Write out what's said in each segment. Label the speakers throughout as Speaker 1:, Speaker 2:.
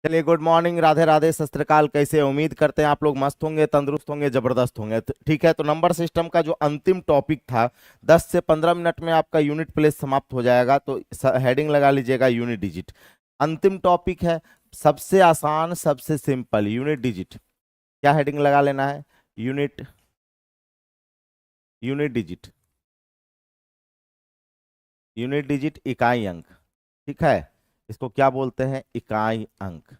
Speaker 1: चलिए, good morning, Radhe Radhe, सत श्री अकाल। कैसे उम्मीद करते हैं आप लोग मस्त होंगे, तंदुरुस्त होंगे, जबरदस्त होंगे। ठीक है, तो नंबर सिस्टम का जो अंतिम टॉपिक था, 10 से 15 मिनट में आपका यूनिट प्लेस समाप्त हो जाएगा। तो हेडिंग लगा लीजिएगा यूनिट डिजिट। अंतिम टॉपिक है, सबसे आसान सबसे सिंपल यूनिट डिजिट। क्या हेडिंग लगा लेना है? Unit unit digit. Unit digit इकाई अंक। ठीक है, इसको क्या बोलते हैं? इकाई अंक।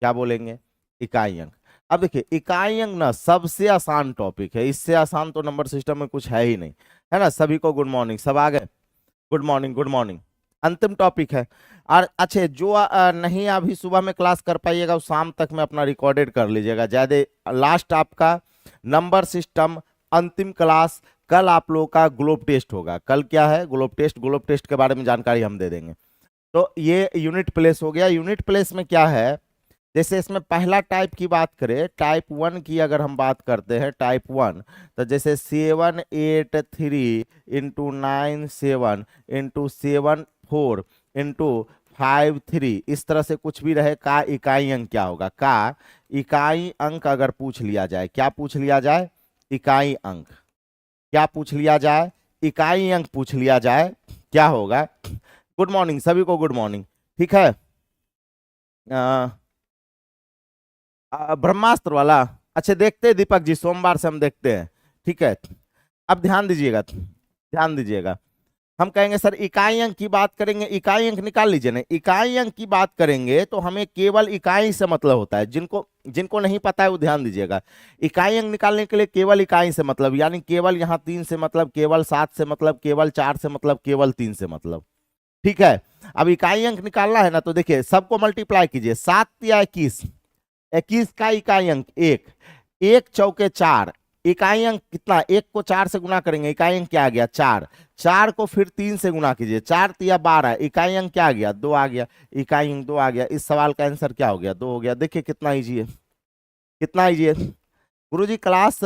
Speaker 1: क्या बोलेंगे? इकाई अंक। अब देखिए, इकाई अंक ना सबसे आसान टॉपिक है, इससे आसान तो नंबर सिस्टम में कुछ है ही नहीं। है ना? सभी को गुड मॉर्निंग, सब आ गए? Good morning, good morning. अंतिम टॉपिक है। और अच्छा, जो नहीं अभी सुबह में क्लास कर पाइएगा, वो शाम तक में अपना रिकॉर्डेड कर लीजिएगा। ज्यादा लास्ट आपका नंबर सिस्टम अंतिम क्लास कल आप लोगों का ग्लोब टेस्ट होगा। कल क्या है? Globe test. ग्लोब टेस्ट के बारे में जानकारी हम दे देंगे। तो ये यूनिट प्लेस हो गया। यूनिट प्लेस में क्या है? जैसे इसमें पहला टाइप की बात करें, टाइप 1 की अगर हम बात करते हैं, टाइप 1, तो जैसे 783 इंटू 9 7 इंटू 7 4 इंटू 5 3, इस तरह से कुछ भी रहे, का इकाई अंक क्या होगा? का इकाई अंक अगर पूछ लिया जाए, क्या पूछ लिया जाए? इकाई अंक। क्या पूछ लिया जाए? इकाई अंक पूछ लिया जाए, क्या होगा? गुड मॉर्निंग सभी को, गुड मॉर्निंग। ठीक है। ब्रह्मास्त्र वाला। अच्छा, देखते हैं दीपक जी, सोमवार से हम देखते हैं। ठीक है। अब ध्यान दीजिएगा, ध्यान दीजिएगा। हम कहेंगे सर इकाई अंक की बात करेंगे, इकाई अंक निकाल लीजिए ना। इकाई अंक की बात करेंगे तो हमें केवल इकाई से मतलब होता है। जिनको जिनको नहीं पता है वो ध्यान दीजिएगा। इकाई अंक निकालने के लिए केवल इकाई से मतलब, यानी केवल यहाँ 3 से मतलब, केवल 7 से मतलब, केवल 4 से मतलब, केवल 3 से मतलब। ठीक है। अब इकाई अंक निकालना है ना, तो देखिए सबको मल्टीप्लाई कीजिए। 7 या 21, 21 का इकाई अंक एक। एक चौके चार। इकाई अंक कितना? एक को 4 से गुना करेंगे, इकाई अंक क्या आ गया? 4। 4 को फिर 3 से गुना कीजिए, 4 तिया 12, इकाई अंक क्या आ गया? 2 आ गया। इकाई अंक 2 आ गया। इस सवाल का आंसर क्या हो गया? 2 हो गया। देखिए कितना इजी है, कितना इजी है। गुरुजी क्लास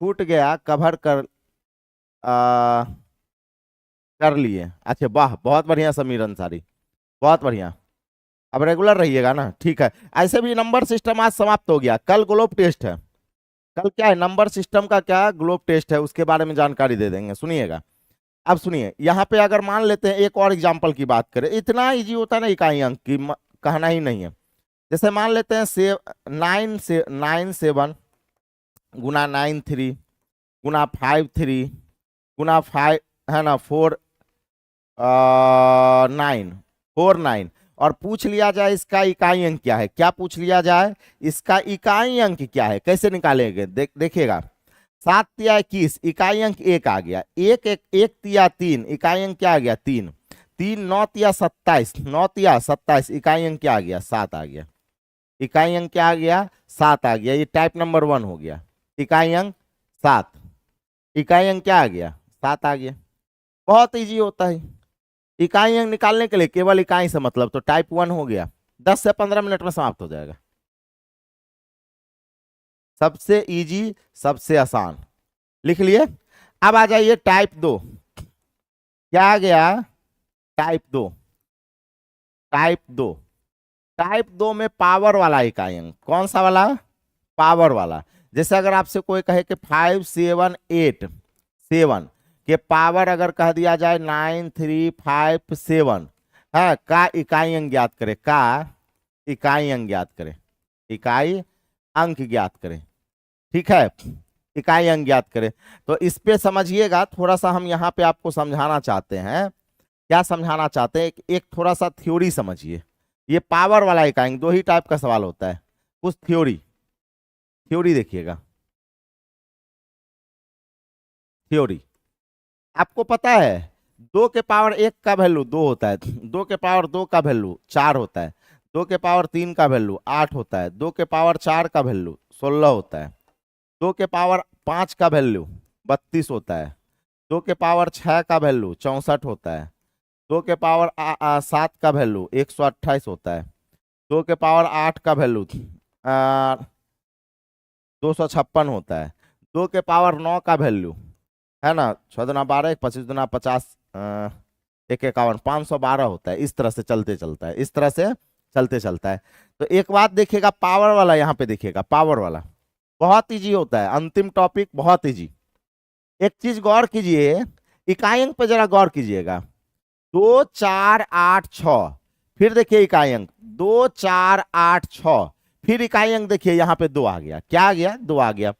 Speaker 1: छूट गया, कवर आ, कर लिए। अच्छा वाह, बहुत बढ़िया समीर अंसारी, बहुत बढ़िया। अब रेगुलर रहिएगा ना? ठीक है। ऐसे भी नंबर सिस्टम आज समाप्त हो गया। कल ग्लोब टेस्ट है। कल क्या है? नंबर सिस्टम का क्या ग्लोब टेस्ट है, उसके बारे में जानकारी दे देंगे, सुनिएगा। अब सुनिए, यहाँ पे अगर मान लेते हैं एक और एग्जांपल की बात करें, इतना इजी होता है ना इकाई अंक की, कहना ही नहीं है। जैसे मान लेते हैं 9 7 गुना 9 3 गुना 5 3 गुना 5, है ना, 4 9 और पूछ लिया जाए इसका इकाई अंक क्या है। क्या पूछ लिया जाए? इसका इकाई अंक क्या है, कैसे निकालेंगे? देखिएगा। 7 तिया 21, इकाई अंक एक आ गया। एक एक एक तिया 3, इकाई अंक क्या आ गया? 3। 3 9 तिया 27, 9 तिया 27, इकाई अंक क्या आ गया? 7 आ गया। इकाई अंक क्या आ गया? 7 आ गया। ये टाइप नंबर 1 हो गया। इकाई अंक 7। इकाई अंक क्या आ गया? 7 आ गया। बहुत इजी होता है। इकाई अंक निकालने के लिए केवल इकाई से मतलब, तो टाइप 1 हो गया। 10 से 15 मिनट में समाप्त हो जाएगा। सबसे इजी, सबसे आसान। लिख लिए। अब आ जाइए टाइप 2। क्या आ गया? टाइप 2। टाइप 2। टाइप 2 में पावर वाला इकाई अंक। कौन सा वाला? पावर वाला। जैसे अगर आपसे कोई कहे कि 5 7 8 7 के पावर अगर कह दिया जाए 9357, है का इकाई अंक ज्ञात करे, का इकाई अंक ज्ञात करे, इकाई अंक ज्ञात करें। ठीक है, इकाई अंक ज्ञात करें। तो इस पे समझिएगा, थोड़ा सा हम यहाँ पे आपको समझाना चाहते हैं। क्या समझाना चाहते हैं? एक थोड़ा सा थ्योरी समझिए। ये पावर वाला इकाई अंक, दो ही टाइप का सवाल होता है। कुछ थ्योरी, थ्योरी देखिएगा। थ्योरी आपको पता है, 2 के पावर 1 का वैल्यू 2 होता है, 2 के पावर 2 का वैल्यू 4 होता है, 2 के पावर 3 का वैल्यू 8 होता है, 2 के पावर 4 का वैल्यू 16 होता है, 2 के पावर 5 का वैल्यू 32 होता है, 2 के पावर 6 का वैल्यू 64 होता है, 2 के पावर 7 का वैल्यू 128 होता है, 2 के पावर 8 का वैल्यू 256 होता है, 2 के पावर 9 का वैल्यू, है ना, 6 दूना 12, 25 दूना 50, 1 51, 512 होता है। इस तरह से चलते चलता है, इस तरह से चलते चलता है। तो एक बात देखिएगा, पावर वाला यहाँ पे देखिएगा, पावर वाला बहुत इजी होता है, अंतिम टॉपिक बहुत इजी। एक चीज गौर कीजिए, इकाई अंक पे जरा गौर कीजिएगा, 2 4 8 6, फिर देखिए इकाई अंक 2 4 8 6, फिर इकाई अंक देखिए यहाँ पे 2 आ गया, क्या आ गया, 2 आ गया।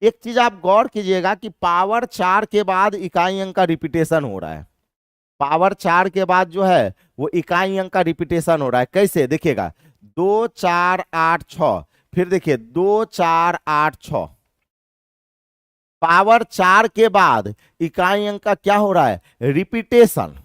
Speaker 1: एक चीज आप गौर कीजिएगा कि पावर 4 के बाद इकाई अंक का रिपीटेशन हो रहा है, पावर 4 के बाद जो है वो इकाई अंक का रिपीटेशन हो रहा है। कैसे देखिएगा, 2 4 8 6, फिर देखिए 2 4 8 6, पावर 4 के बाद इकाई अंक का क्या हो रहा है, रिपीटेशन।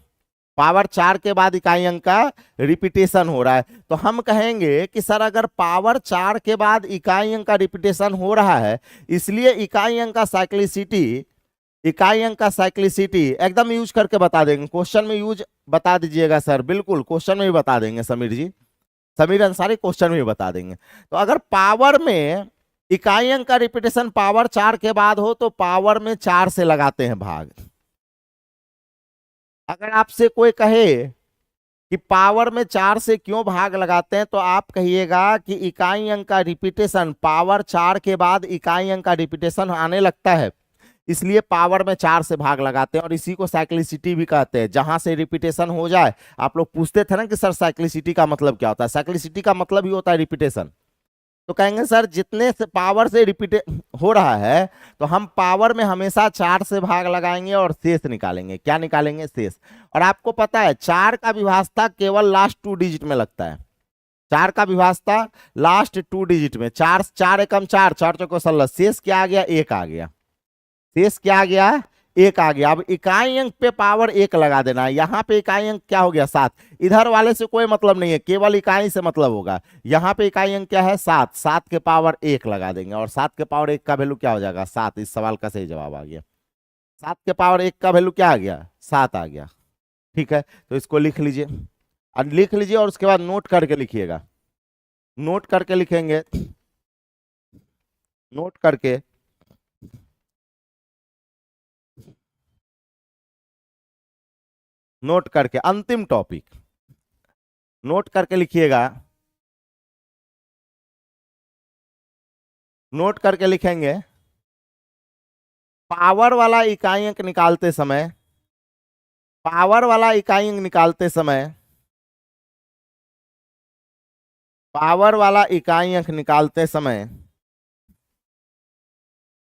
Speaker 1: पावर 4 के बाद इकाई अंक का रिपीटेशन हो रहा है। तो हम कहेंगे कि सर अगर पावर 4 के बाद इकाई अंक का रिपीटेशन हो रहा है, इसलिए इकाई अंक का साइक्लिसिटी, इकाई अंक का साइक्लिसिटी एकदम यूज करके बता देंगे, क्वेश्चन में यूज बता दीजिएगा सर, बिल्कुल क्वेश्चन में भी बता देंगे समीर जी, समीर अंसारी क्वेश्चन में भी बता देंगे। तो अगर पावर में इकाई अंक का रिपीटेशन पावर 4 के बाद हो तो पावर में 4 से लगाते हैं भाग। अगर आपसे कोई कहे कि पावर में 4 से क्यों भाग लगाते हैं, तो आप कहिएगा कि इकाई अंक का रिपीटेशन पावर 4 के बाद इकाई अंक का रिपीटेशन आने लगता है, इसलिए पावर में 4 से भाग लगाते हैं, और इसी को साइक्लिसिटी भी कहते हैं। जहां से रिपीटेशन हो जाए, आप लोग पूछते थे ना कि सर साइक्लिसिटी का मतलब क्या होता है, साइक्लिसिटी का मतलब ही होता है रिपीटेशन। तो कहेंगे सर जितने से पावर से रिपीट हो रहा है, तो हम पावर में हमेशा 4 से भाग लगाएंगे और शेष निकालेंगे। क्या निकालेंगे, शेष। और आपको पता है 4 का विभाज्यता केवल लास्ट 2 डिजिट में लगता है, 4 का विभाज्यता लास्ट 2 डिजिट में, 4 4 एकम 4, 4 चौको 16, शेष क्या आ गया, 1 आ गया, शेष क्या आ गया, 1 आ गया। अब इकाई अंक पे पावर 1 लगा देना है, यहाँ पे इकाई अंक क्या हो गया, 7, इधर वाले से कोई मतलब नहीं है, केवल इकाई से मतलब होगा। यहाँ पे इकाई अंक क्या है, 7, 7 के पावर 1 लगा देंगे, और 7 के पावर 1 का वैल्यू क्या हो जाएगा, 7। इस सवाल का सही जवाब आ गया, 7 के पावर 1 का वैल्यू क्या आ गया, 7 आ गया। ठीक है, तो इसको लिख लीजिए, और लिख लीजिए, और उसके बाद नोट करके लिखिएगा, नोट करके लिखेंगे, नोट करके, नोट करके अंतिम टॉपिक नोट करके लिखिएगा, नोट करके लिखेंगे, पावर वाला इकाई अंक निकालते समय, पावर वाला इकाई अंक निकालते समय, पावर वाला इकाई अंक निकालते समय,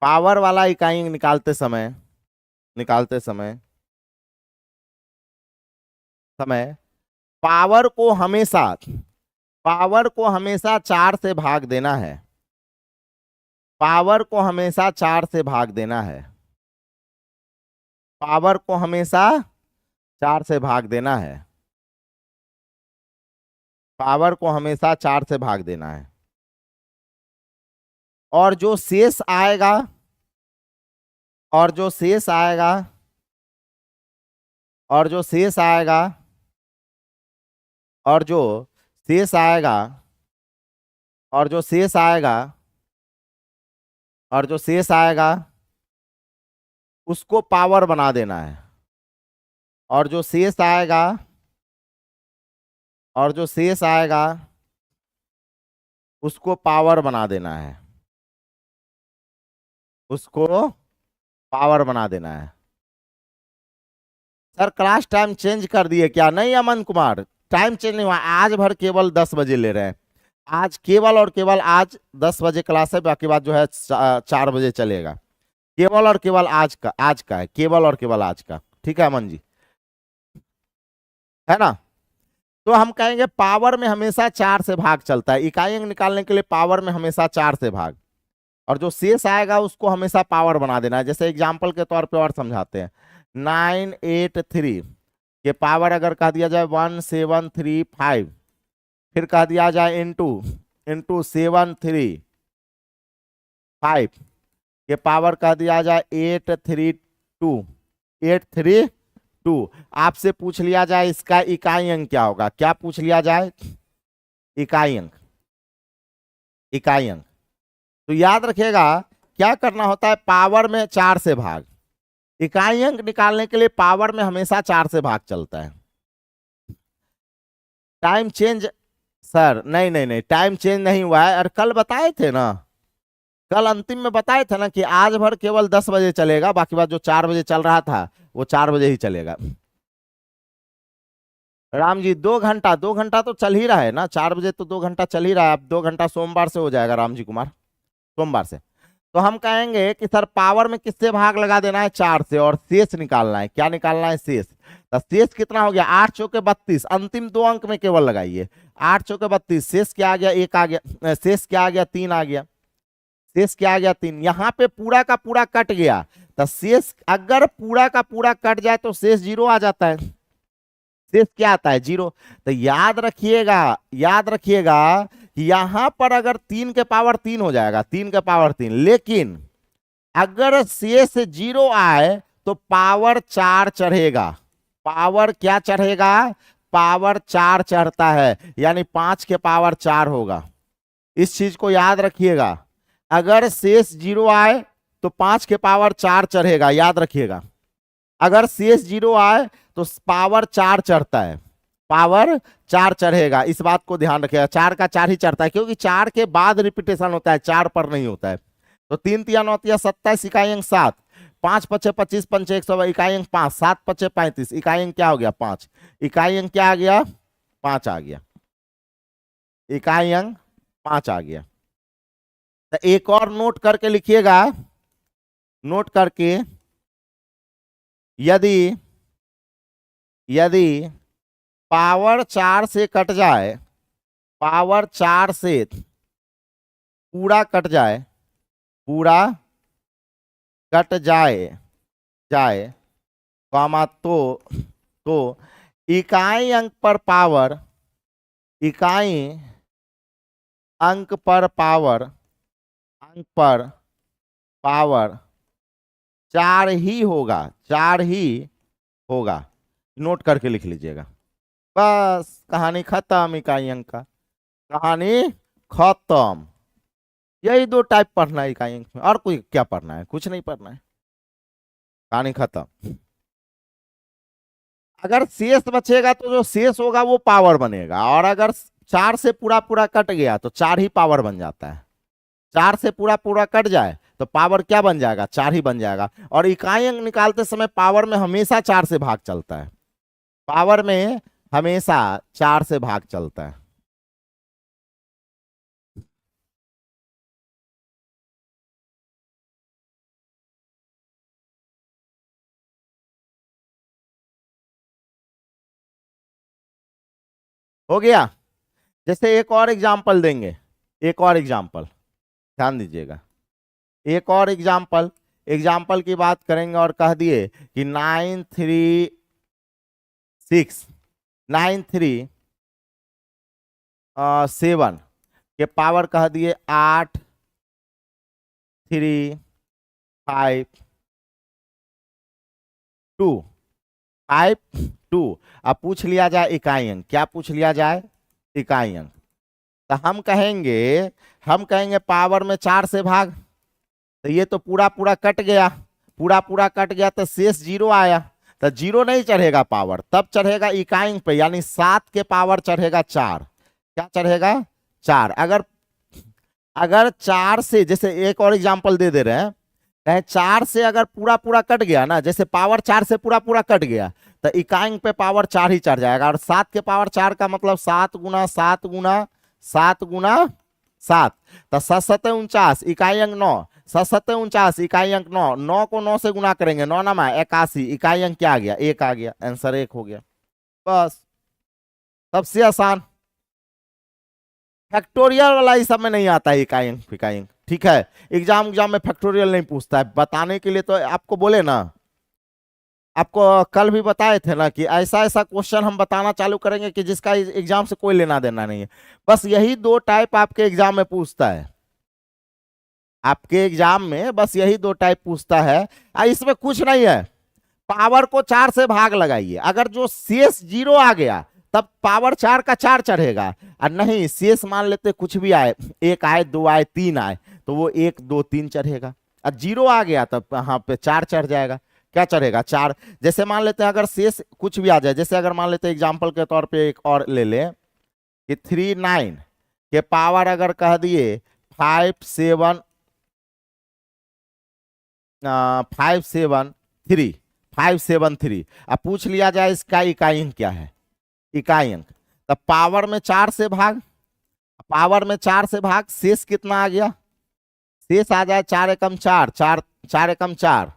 Speaker 1: पावर वाला इकाई अंक निकालते समय, निकालते समय समय पावर को हमेशा, पावर को हमेशा 4 से भाग देना है, पावर को हमेशा 4 से भाग देना है, पावर को हमेशा 4 से भाग देना है, पावर को हमेशा 4 से भाग देना है। और जो शेष आएगा, और जो शेष आएगा, और जो शेष आएगा, और जो शेष आएगा, और जो शेष आएगा, और जो शेष आएगा उसको पावर बना देना है, और जो शेष आएगा, और जो शेष आएगा उसको पावर बना देना है, उसको पावर बना देना है। सर क्लास टाइम चेंज कर दिए क्या, नहीं अमन कुमार, टाइम चेंज नहीं हुआ, आज भर केवल 10 बजे ले रहे हैं, आज केवल और केवल आज 10 बजे क्लास है, बाकी बात जो है 4 बजे चलेगा, केवल और केवल आज का, आज का है, केवल और केवल आज का। ठीक है अमन जी, है ना। तो हम कहेंगे पावर में हमेशा 4 से भाग चलता है, इकाई अंक निकालने के लिए पावर में हमेशा 4 से भाग, और जो शेष आएगा उसको हमेशा पावर बना देना है। जैसे एग्जाम्पल के तौर पे और समझाते हैं, 983 के पावर अगर कह दिया जाए 1735, फिर कह दिया जाए इंटू 735 के पावर कह दिया जाए 832 आपसे पूछ लिया जाए इसका इकाई अंक क्या होगा, क्या पूछ लिया जाए, इकाई अंक, इकाई अंक। तो याद रखिएगा क्या करना होता है, पावर में 4 से भाग, इकाई अंक निकालने के लिए पावर में हमेशा 4 से भाग चलता है। टाइम चेंज सर नहीं नहीं नहीं, टाइम चेंज नहीं हुआ है। और कल बताए थे ना, कल अंतिम में बताए थे ना कि आज भर केवल 10 बजे चलेगा, बाकी बात जो 4 बजे चल रहा था वो 4 बजे ही चलेगा। राम जी 2 घंटा, 2 घंटा तो चल ही रहा है ना, 4 बजे तो 2 घंटा चल ही रहा है। अब 2 घंटा सोमवार से हो जाएगा राम जी कुमार, सोमवार से। तो हम कहेंगे कि सर पावर में किससे भाग लगा देना है, 4 से, और शेष निकालना है। क्या निकालना है, शेष। तो शेष कितना हो गया, 8 चौके 32, अंतिम 2 अंक में केवल लगाइए। 8 चौके 32, शेष क्या आ गया, 1 आ गया, शेष क्या आ गया, 3 आ गया। शेष क्या आ गया, 3। यहाँ पे पूरा का पूरा कट गया, तो शेष अगर पूरा का पूरा कट जाए तो शेष 0 आ जाता है। शेष क्या आता है, 0। तो याद रखिएगा, याद रखिएगा कि यहां पर अगर 3 के पावर 3 हो जाएगा, 3 के पावर 3, लेकिन अगर शेष 0 आए तो पावर 4 चढ़ेगा। पावर क्या चढ़ेगा, पावर 4 चढ़ता है, यानी 5 के पावर 4 होगा। इस चीज को याद रखिएगा, अगर शेष 0 आए तो 5 के पावर 4 चढ़ेगा, याद रखिएगा। अगर शेष 0 आए तो पावर 4 चढ़ता है, पावर 4 चढ़ेगा। इस बात को ध्यान रखिएगा, 4 का 4 ही चढ़ता है, क्योंकि 4 के बाद रिपीटेशन होता है, 4 पर नहीं होता है। तो 3 तिया 9 तिया 27, इकाई अंक 7, 5 पचे 25, पंचे 100, इकाई अंक 5, 7 पचे 35, इकाई अंक क्या हो गया, 5। इकाई अंक क्या आ गया, 5 आ गया, इकाई अंक 5 आ गया। तो एक और नोट करके लिखिएगा, नोट करके, यदि यदि पावर 4 से कट जाए, पावर 4 से पूरा कट जाए, पूरा कट जाए कॉमा, तो इकाई अंक पर पावर, इकाई अंक पर पावर, अंक पर पावर 4 ही होगा, 4 ही होगा। नोट करके लिख लीजिएगा, बस कहानी खत्म। इकाई अंक का कहानी खत्म। यही 2 टाइप पढ़ना है इकाई अंक में, और कोई क्या पढ़ना है, कुछ नहीं पढ़ना है, कहानी खत्म। अगर शेष बचेगा तो जो शेष होगा वो पावर बनेगा, और अगर 4 से पूरा पूरा कट गया तो 4 ही पावर बन जाता है। 4 से पूरा पूरा कट जाए तो पावर क्या बन जाएगा, 4 ही बन जाएगा। और इकाई अंक निकालते समय पावर में हमेशा 4 से भाग चलता है, पावर में हमेशा 4 से भाग चलता है। हो गया। जैसे एक और एग्जांपल देंगे, एक और एग्जांपल, ध्यान दीजिएगा। एक और एग्जांपल, एग्जांपल की बात करेंगे, और कह दिए कि 937 के पावर कह दिए 8 3 5 2 5 2। अब पूछ लिया जाए इकाई अंक, क्या पूछ लिया जाए, इकाई अंक। तो हम कहेंगे पावर में 4 से भाग, तो ये तो पूरा पूरा कट गया, पूरा पूरा कट गया तो शेष 0 आया। तो 0 नहीं चढ़ेगा पावर, तब चढ़ेगा इकाई अंक पे, यानी 7 के पावर चढ़ेगा 4। क्या चढ़ेगा, 4। अगर 4 से, जैसे एक और एग्जांपल दे रहे हैं, कहे 4 से अगर पूरा पूरा कट गया ना, जैसे पावर 4 से पूरा पूरा कट गया, तो इकाई अंक पे पावर 4 ही चढ़ जाएगा। और 7 के पावर 4 का मतलब 7 गुना 7 गुना 7 गुना 7, तो 7 7 49, इकाई अंक 9, 7 7 49, इकाई अंक 9, 9 को 9 से गुना करेंगे, 9 9 81, इकाई अंक क्या आ गया, 1 आ गया, आंसर 1 हो गया। बस, सबसे आसान। फैक्टोरियल वाला इस सब में नहीं आता है, इकाई अंक, ठीक है। एग्जाम में फैक्टोरियल नहीं पूछता है, बताने के लिए तो आपको बोले ना, आपको कल भी बताए थे ना कि ऐसा ऐसा क्वेश्चन हम बताना चालू करेंगे कि जिसका एग्जाम से कोई लेना देना नहीं है। बस यही 2 टाइप आपके एग्जाम में पूछता है, आपके एग्जाम में बस यही 2 टाइप पूछता है। इसमें कुछ नहीं है, पावर को 4 से भाग लगाइए, अगर जो शेष 0 आ गया तब पावर 4 का 4 चढ़ेगा, और नहीं शेष मान लेते कुछ भी आए, 1 आए 2 आए 3 आए, तो वो 1 2 3 चढ़ेगा। और 0 आ गया तब यहाँ पे 4 चढ़ जाएगा। क्या चढ़ेगा, 4। जैसे मान लेते हैं अगर शेष कुछ भी आ जाए, जैसे अगर मान लेते हैं एग्जाम्पल के तौर पे एक और ले ले कि 39 के पावर अगर कह दिए 573 573, अब पूछ लिया जाए इसका इकाई अंक क्या है, इकाई अंक, तब पावर में 4 से भाग, पावर में 4 से भाग, शेष कितना आ गया, शेष आ जाए 4 एकम 4, 4 एकम 4,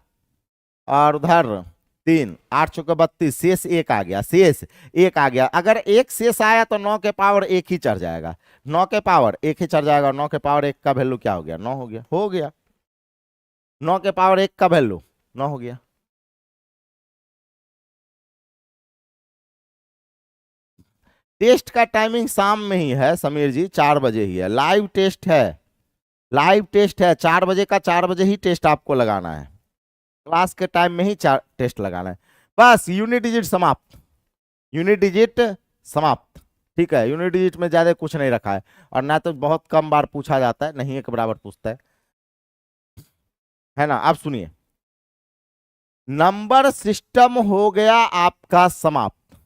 Speaker 1: और उधर 3, 8 चौके 32, शेष 1 आ गया, शेष 1 आ गया। अगर एक शेष आया तो 9 के पावर 1 ही चढ़ जाएगा, 9 के पावर 1 ही चढ़ जाएगा, और 9 के पावर 1 का वैल्यू क्या हो गया, 9 हो गया, हो गया। 9 के पावर 1 का वैल्यू 9 हो गया। टेस्ट का टाइमिंग शाम में ही है समीर जी, 4 बजे ही है, लाइव टेस्ट है, लाइव टेस्ट है 4 बजे का, 4 बजे ही टेस्ट आपको लगाना है, क्लास के टाइम में ही टेस्ट लगाना है। बस यूनिट डिजिट समाप्त, यूनिट डिजिट समाप्त, ठीक है। यूनिट डिजिट में ज्यादा कुछ नहीं रखा है, और ना तो बहुत कम बार पूछा जाता है, नहीं एक बराबर पूछता है ना। अब सुनिए, नंबर सिस्टम हो गया आपका समाप्त।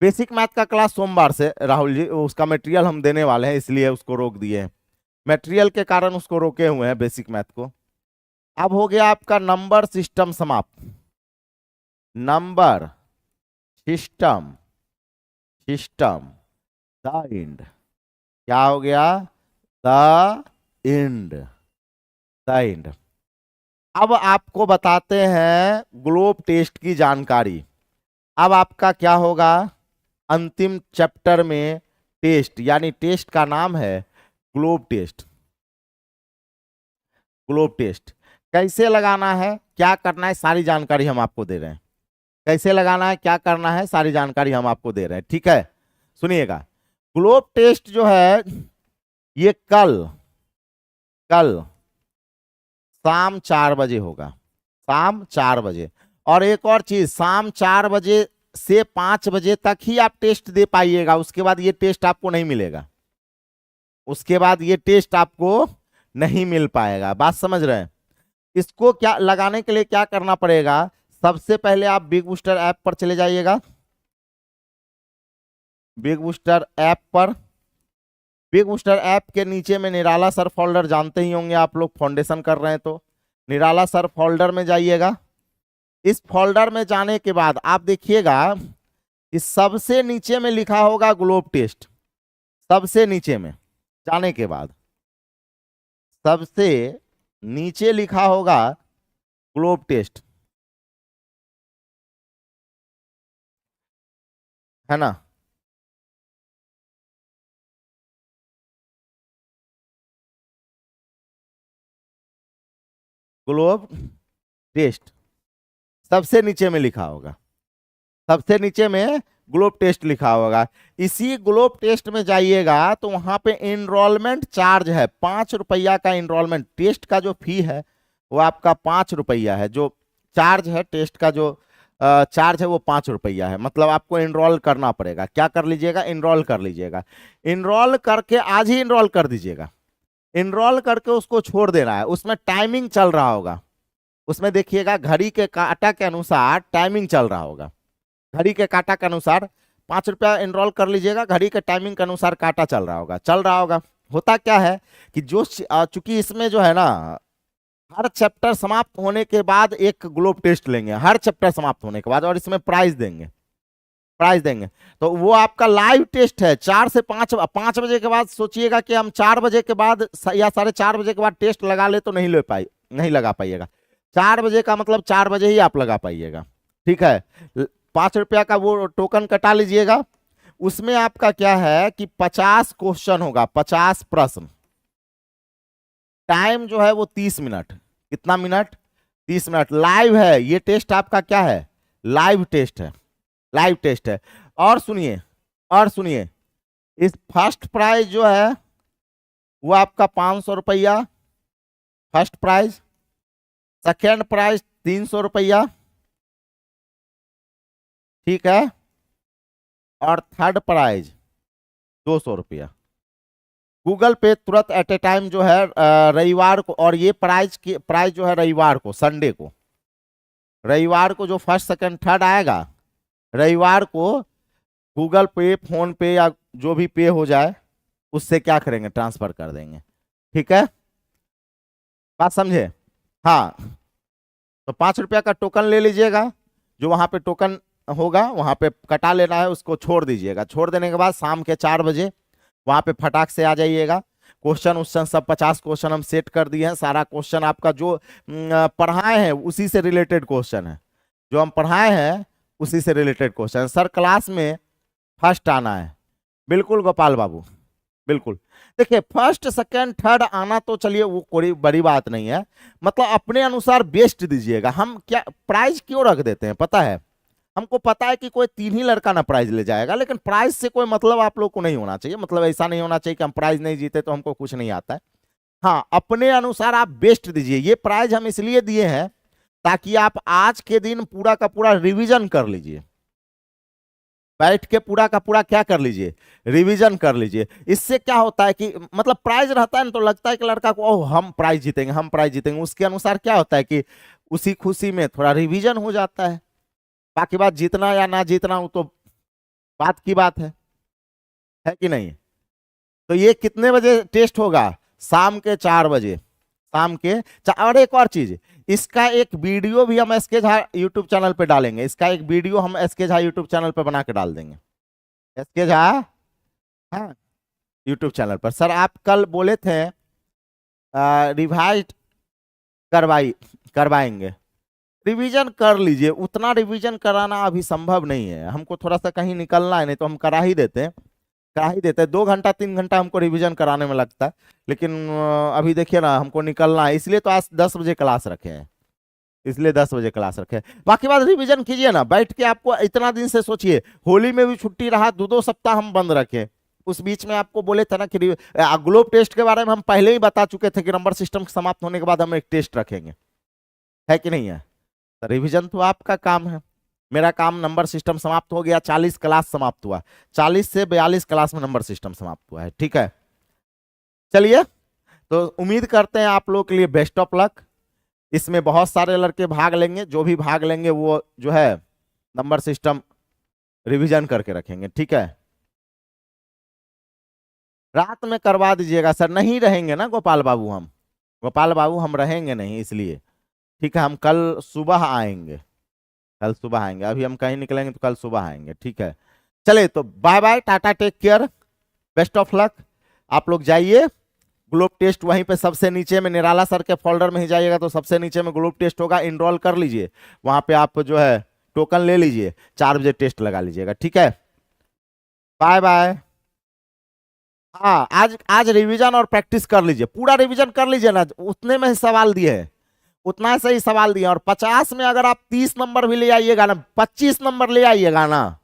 Speaker 1: बेसिक मैथ का क्लास सोमवार से राहुल जी, उसका मटेरियल हम देने वाले हैं, इसलिए उसको रोक दिए हैं, मटेरियल के कारण उसको रोके हुए हैं बेसिक मैथ को। अब हो गया आपका नंबर सिस्टम समाप्त, number system, system the end, क्या हो गया, द एंड, द एंड। अब आपको बताते हैं ग्लोब टेस्ट की जानकारी। अब आपका क्या होगा, अंतिम चैप्टर में टेस्ट, यानी टेस्ट का नाम है ग्लोब टेस्ट। ग्लोब टेस्ट कैसे लगाना है, क्या करना है, सारी जानकारी हम आपको दे रहे हैं। कैसे लगाना है, क्या करना है, सारी जानकारी हम आपको दे रहे हैं, ठीक है। सुनिएगा, ग्लोब टेस्ट जो है ये कल शाम 4 बजे होगा, शाम 4 बजे। और एक और चीज, शाम 4 बजे से 5 बजे तक ही आप टेस्ट दे पाइएगा, उसके बाद ये टेस्ट आपको नहीं मिलेगा, उसके बाद ये टेस्ट आपको नहीं मिल पाएगा। बात समझ रहे हैं। इसको क्या लगाने के लिए क्या करना पड़ेगा, सबसे पहले आप बिग बूस्टर ऐप पर चले जाइएगा, बिग बूस्टर ऐप पर। बिग बूस्टर ऐप के नीचे में निराला सर फोल्डर जानते ही होंगे आप लोग, फाउंडेशन कर रहे हैं तो निराला सर फोल्डर में जाइएगा। इस फोल्डर में जाने के बाद आप देखिएगा, इस सबसे नीचे में लिखा होगा ग्लोब टेस्ट, सबसे नीचे में जाने के बाद सबसे नीचे लिखा होगा ग्लोब टेस्ट, है ना। ग्लोब टेस्ट सबसे नीचे में लिखा होगा, सबसे नीचे में ग्लोब टेस्ट लिखा होगा। इसी ग्लोब टेस्ट में जाइएगा तो वहां पे इनरोलमेंट चार्ज है, 5 रुपया का इनरोलमेंट, टेस्ट का जो फी है वो आपका 5 रुपया है, जो चार्ज है टेस्ट का जो चार्ज है वो 5 रुपया है। मतलब आपको इनरोल करना पड़ेगा, क्या कर लीजिएगा, इनरोल कर लीजिएगा। इनरोल करके आज ही इनरोल कर दीजिएगा, इनरोल करके उसको छोड़ देना है। उसमें टाइमिंग चल रहा होगा, उसमें देखिएगा घड़ी के काटा के अनुसार टाइमिंग चल रहा होगा, घड़ी के काटा के अनुसार 5 रुपया इनरोल कर लीजिएगा, घड़ी के टाइमिंग के अनुसार काटा चल रहा होगा, चल रहा होगा। होता क्या है कि जो चूंकि इसमें जो है ना, हर चैप्टर समाप्त होने के बाद एक ग्लोब टेस्ट लेंगे, हर चैप्टर समाप्त होने के बाद, और इसमें प्राइज देंगे, प्राइज देंगे। तो वो आपका लाइव टेस्ट है, 4 से 5 बजे के बाद। सोचिएगा कि हम 4 बजे के बाद या 4:30 बजे के बाद टेस्ट लगा ले तो नहीं लगा पाइएगा। 4 बजे का मतलब 4 बजे ही आप लगा पाइएगा, ठीक है। 5 रुपया का वो टोकन कटा लीजिएगा। उसमें आपका क्या है कि 50 क्वेश्चन होगा, 50 प्रश्न, टाइम जो है वो 30 मिनट। कितना मिनट, 30 मिनट। लाइव है ये टेस्ट, आपका क्या है, लाइव टेस्ट है, लाइव टेस्ट है। और सुनिए, और सुनिए, इस फर्स्ट प्राइज जो है वो आपका 500 रुपया फर्स्ट प्राइज, सेकेंड प्राइज 300 रुपया, ठीक है, और थर्ड प्राइज 200 रुपया। गूगल पे तुरंत एट ए टाइम जो है रविवार को, और ये प्राइज जो है रविवार को, संडे को, रविवार को जो फर्स्ट सेकंड थर्ड आएगा, रविवार को गूगल पे, फोन पे या जो भी पे हो जाए उससे क्या करेंगे, ट्रांसफर कर देंगे। ठीक है, बात समझे। हाँ, तो 5 रुपया का टोकन ले लीजिएगा, जो वहां पे टोकन होगा वहां पे कटा लेना है, उसको छोड़ दीजिएगा। छोड़ देने के बाद शाम के 4 बजे वहां पे फटाक से आ जाइएगा। क्वेश्चन उश्चन सब 50 क्वेश्चन हम सेट कर दिए हैं। सारा क्वेश्चन आपका जो पढ़ाए हैं उसी से रिलेटेड क्वेश्चन है, जो हम पढ़ाए हैं उसी से रिलेटेड क्वेश्चन। सर क्लास में फर्स्ट आना है, बिल्कुल गोपाल बाबू, बिल्कुल। देखिए फर्स्ट सेकंड थर्ड आना तो चलिए वो कोई बड़ी बात नहीं है, मतलब अपने अनुसार बेस्ट दीजिएगा। हम क्या प्राइज क्यों रख देते हैं पता है, हमको पता है कि कोई 3 ही लड़का ना प्राइज ले जाएगा, लेकिन प्राइज से कोई मतलब आप लोग को नहीं होना चाहिए। मतलब ऐसा नहीं होना चाहिए कि हम प्राइज नहीं जीते तो हमको कुछ नहीं आता है। हाँ, अपने अनुसार आप बेस्ट दीजिए। ये प्राइज हम इसलिए दिए हैं ताकि आप आज के दिन पूरा का पूरा रिवीजन कर लीजिए, बैठ के पूरा का पूरा क्या कर लीजिए, रिवीजन कर लीजिए। इससे क्या होता है कि मतलब प्राइज रहता है ना, तो लगता है कि लड़का को ओह हम प्राइज जीतेंगे, हम प्राइज जीतेंगे। उसके अनुसार क्या होता है कि उसी खुशी में थोड़ा रिवीजन हो जाता है। बाकी बात जीतना या ना जीतना वो तो बात की बात है कि नहीं। तो ये कितने बजे टेस्ट होगा, शाम के 4 बजे, शाम के और एक और चीज, इसका एक वीडियो भी हम एसके झा यूट्यूब चैनल पे डालेंगे। इसका एक वीडियो हम एसके झा यूट्यूब चैनल पे बना के डाल देंगे, एसके झा हाँ यूट्यूब चैनल पर। सर आप कल बोले थे रिवाइज करवाएंगे, रिवीजन कर लीजिए। उतना रिवीजन कराना अभी संभव नहीं है, हमको थोड़ा सा कहीं निकलना है, नहीं तो हम करा ही देते, 2 घंटा 3 घंटा हमको रिवीजन कराने में लगता है। लेकिन अभी देखिए ना हमको निकलना है, इसलिए तो आज 10 बजे क्लास रखे हैं, इसलिए 10 बजे क्लास रखे हैं। बाकी बात रिवीजन कीजिए ना बैठ के। आपको इतना दिन से सोचिए, होली में भी छुट्टी रहा, 2-2 सप्ताह हम बंद रखे। उस बीच में आपको बोले थे ना कि ग्लोब टेस्ट के बारे में हम पहले ही बता चुके थे कि नंबर सिस्टम समाप्त होने के बाद हम एक टेस्ट रखेंगे, है कि नहीं है। तो रिवीजन तो आपका काम है, मेरा काम नंबर सिस्टम समाप्त हो गया। 40 क्लास समाप्त हुआ, 40 से 42 क्लास में नंबर सिस्टम समाप्त हुआ है। ठीक है, चलिए तो उम्मीद करते हैं आप लोग के लिए बेस्ट ऑफ लक। इसमें बहुत सारे लड़के भाग लेंगे, जो भी भाग लेंगे वो जो है नंबर सिस्टम रिवीजन करके रखेंगे। ठीक है, रात में करवा दीजिएगा। सर नहीं रहेंगे ना गोपाल बाबू, हम रहेंगे नहीं, इसलिए ठीक है हम कल सुबह आएंगे, कल सुबह आएंगे। अभी हम कहीं निकलेंगे तो कल सुबह आएंगे। ठीक है, चलिए तो bye bye, tata, take care, best of luck. आप लोग जाइए, ग्लोब टेस्ट वहीं पे सबसे नीचे में निराला सर के फोल्डर में ही जाइएगा तो सबसे नीचे में ग्लोब टेस्ट होगा, इनरोल कर लीजिए। वहां पे आप जो है टोकन ले लीजिए, 4 बजे टेस्ट लगा लीजिएगा। ठीक है, बाय बाय। हाँ, आज आज रिवीजन और प्रैक्टिस कर लीजिए, पूरा रिवीजन कर लीजिए ना, उतने में ही सवाल दिए हैं, उतना से ही सवाल दिए। और 50 में अगर आप 30 नंबर भी ले आइएगा ना, 25 नंबर ले आइएगा ना,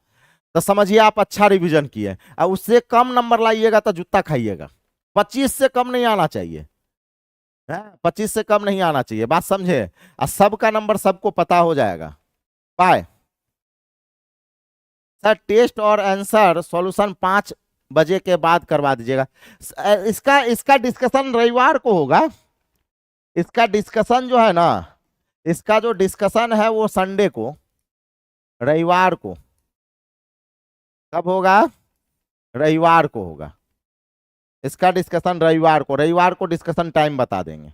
Speaker 1: तो समझिए आप अच्छा रिवीजन किए। और उससे कम नंबर लाइएगा तो जूता खाइएगा। 25 से कम नहीं आना चाहिए, 25 से कम नहीं आना चाहिए, बात समझे। और सबका नंबर सबको पता हो जाएगा। बाय। सर टेस्ट और आंसर सॉल्यूशन 5 बजे के बाद करवा दीजिएगा। इसका इसका डिस्कशन रविवार को होगा। इसका डिस्कशन जो है ना, इसका जो डिस्कशन है वो संडे को, रविवार को। कब होगा, रविवार को होगा इसका डिस्कशन, रविवार को डिस्कशन टाइम बता देंगे,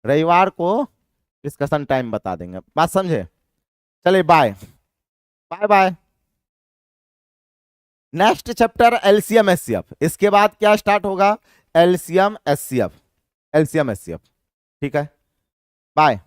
Speaker 1: रविवार को डिस्कशन टाइम बता देंगे, बात समझे। चलिए bye bye bye. Next chapter LCM HCF, इसके बाद क्या स्टार्ट होगा, एलसीएम एचसीएफ, एलसीएम एचसीएफ। ठीक है, बाय।